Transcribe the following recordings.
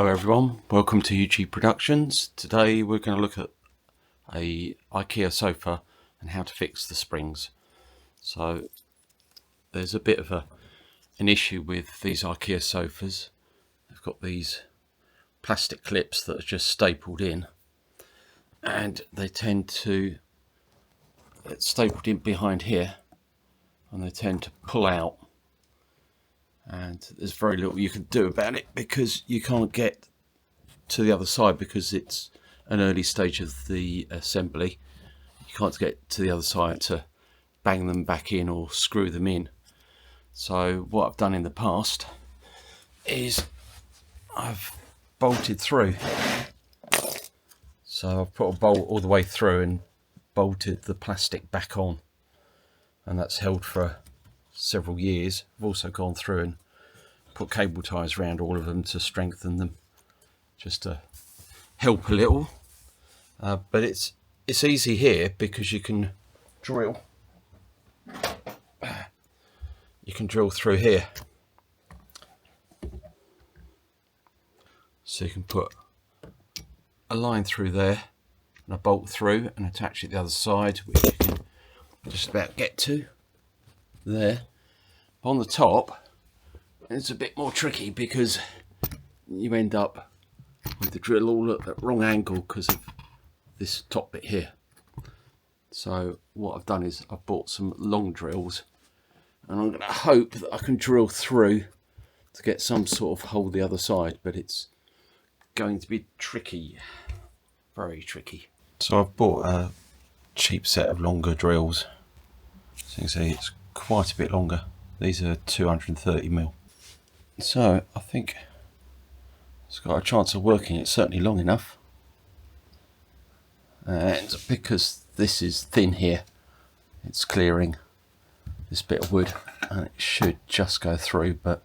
Hello everyone, welcome to HujiProductions. Today we're going to look at a IKEA sofa and how to fix the springs. So there's a bit of an issue with these IKEA sofas. They've got these plastic clips that are just stapled in, and they tend to get stapled in behind here, and they tend to pull out, and there's very little you can do about it because you can't get to the other side because it's an early stage of the assembly. You can't get to the other side to bang them back in or screw them in. So what I've done in the past is I've bolted through. So I've put a bolt all the way through and bolted the plastic back on, and that's held for several years. I've also gone through and put cable ties around all of them to strengthen them, just to help a little. But it's easy here because you can drill. You can drill through here, so you can put a line through there and a bolt through and attach it the other side, which you can just about get to there. On the top it's a bit more tricky because you end up with the drill all at the wrong angle because of this top bit here. So what I've done is I've bought some long drills, and I'm going to hope that I can drill through to get some sort of hole the other side, but it's going to be tricky, very tricky. So I've bought a cheap set of longer drills. So you can see it's quite a bit longer. These are 230mm. So I think it's got a chance of working. It's certainly long enough, and because this is thin here, it's clearing this bit of wood, and it should just go through. But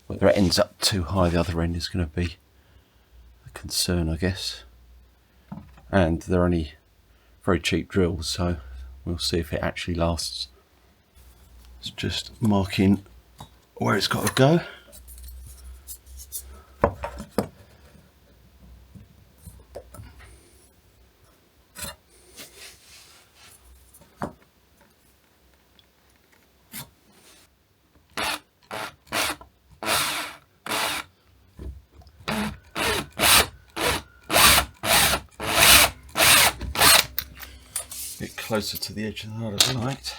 whether it ends up too high the other end is going to be a concern, I guess. And they're only very cheap drills, so we'll see if it actually lasts. It's just marking where it's got to go. Bit closer to the edge than I'd have liked.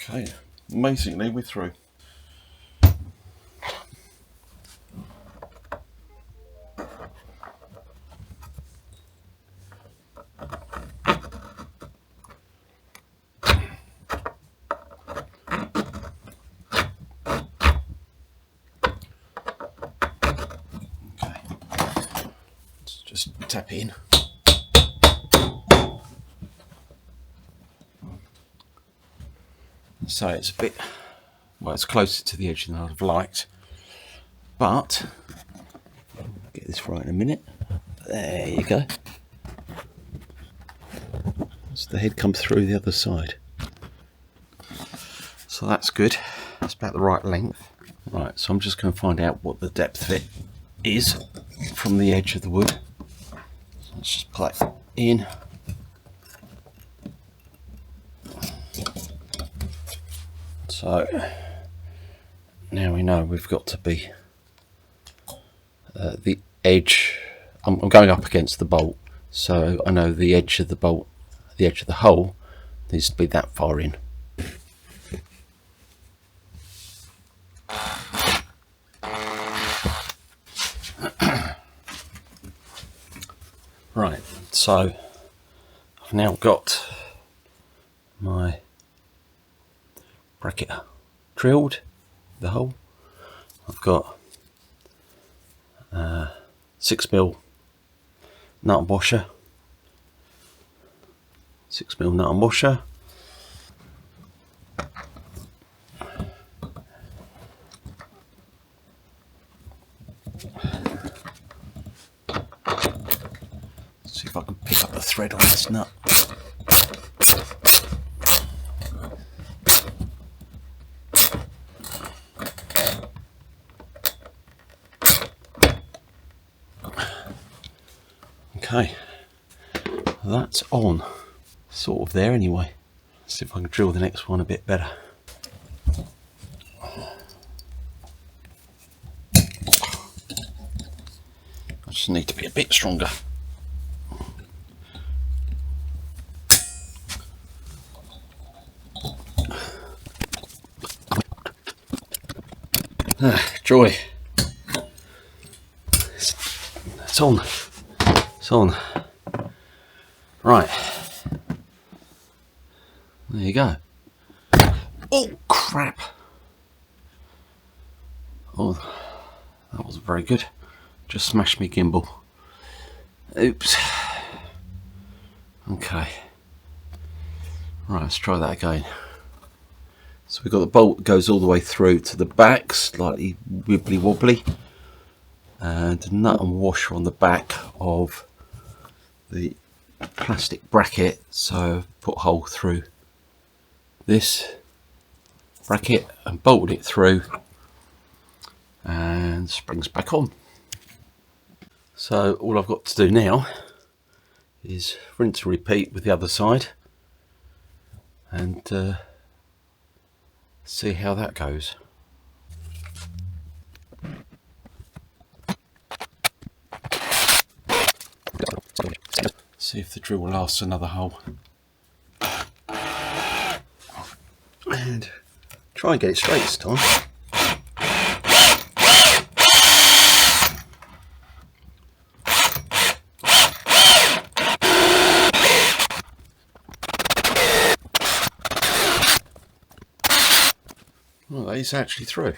Okay, amazingly we're through. Okay, let's just tap in. So it's a bit, well, it's closer to the edge than I'd have liked, but I'll get this right in a minute. There you go. So the head comes through the other side. So that's good. That's about the right length. Right, so I'm just going to find out what the depth of it is from the edge of the wood. So let's just put that in. So now we know we've got to be the edge I'm going up against the bolt, so I know the edge of the bolt, the edge of the hole needs to be that far in. Right, so I've now got my bracket drilled, the hole. I've got 6mm nut and washer, 6mm nut and washer. See if I can pick up the thread on this nut. Okay, that's on, sort of there anyway. Let's see if I can drill the next one a bit better. I just need to be a bit stronger. Joy. It's on. It's on. Right. There you go. Oh, crap. Oh, that wasn't very good. Just smashed me gimbal. Oops. Okay. Right, let's try that again. So we've got the bolt that goes all the way through to the back, slightly wibbly wobbly, and a nut and washer on the back of the plastic bracket. So put a hole through this bracket and bolted it through, and springs back on. So all I've got to do now is rinse and repeat with the other side, and see how that goes. See if the drill will last another hole. And try and get it straight this time. Well, that is actually through.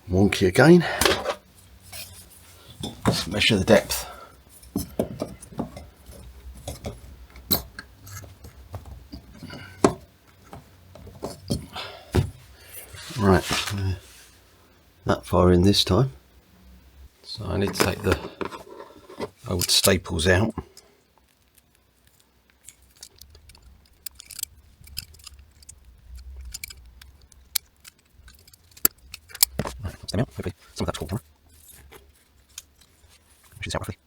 Wonky again. Let's measure the depth. Right, that far in this time. So I need to take the old staples out. Right, take them out. Hopefully some of that's fallen. Which is out roughly.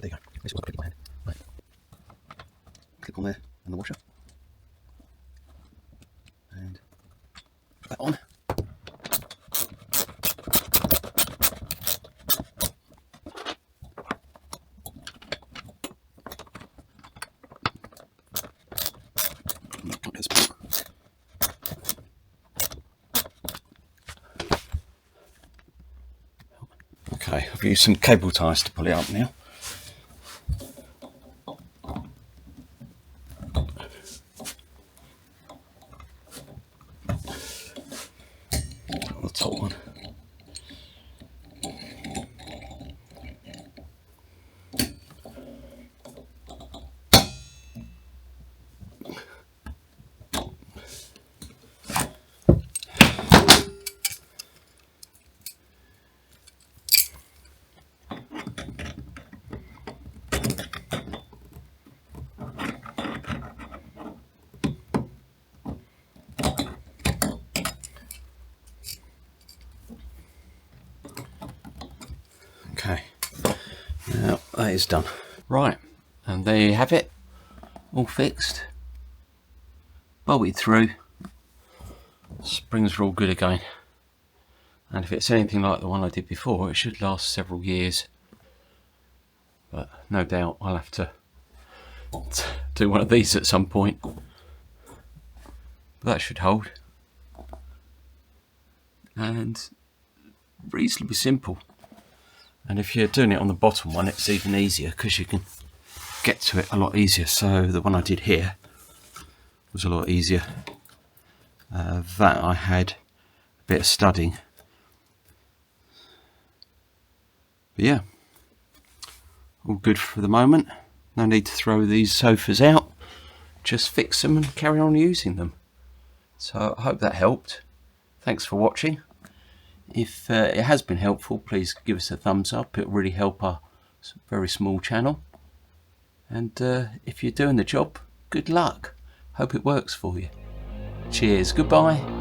There you go. This is what I've got to clip my hand. Right. Clip on there and the washer. And put that on. Okay, I've used some cable ties to pull it up now. The top one. that is done. Right, and there you have it, all fixed, bolted through, springs are all good again, and if it's anything like the one I did before, it should last several years, but no doubt I'll have to do one of these at some point, but that should hold, and reasonably simple. And if you're doing it on the bottom one, it's even easier because you can get to it a lot easier. So the one I did here was a lot easier. That I had a bit of studying. But yeah, all good for the moment. No need to throw these sofas out. Just fix them and carry on using them. So I hope that helped. Thanks for watching. If it has been helpful, please give us a thumbs up. It'll really help our very small channel. And if you're doing the job, good luck. Hope it works for you. Cheers. Goodbye.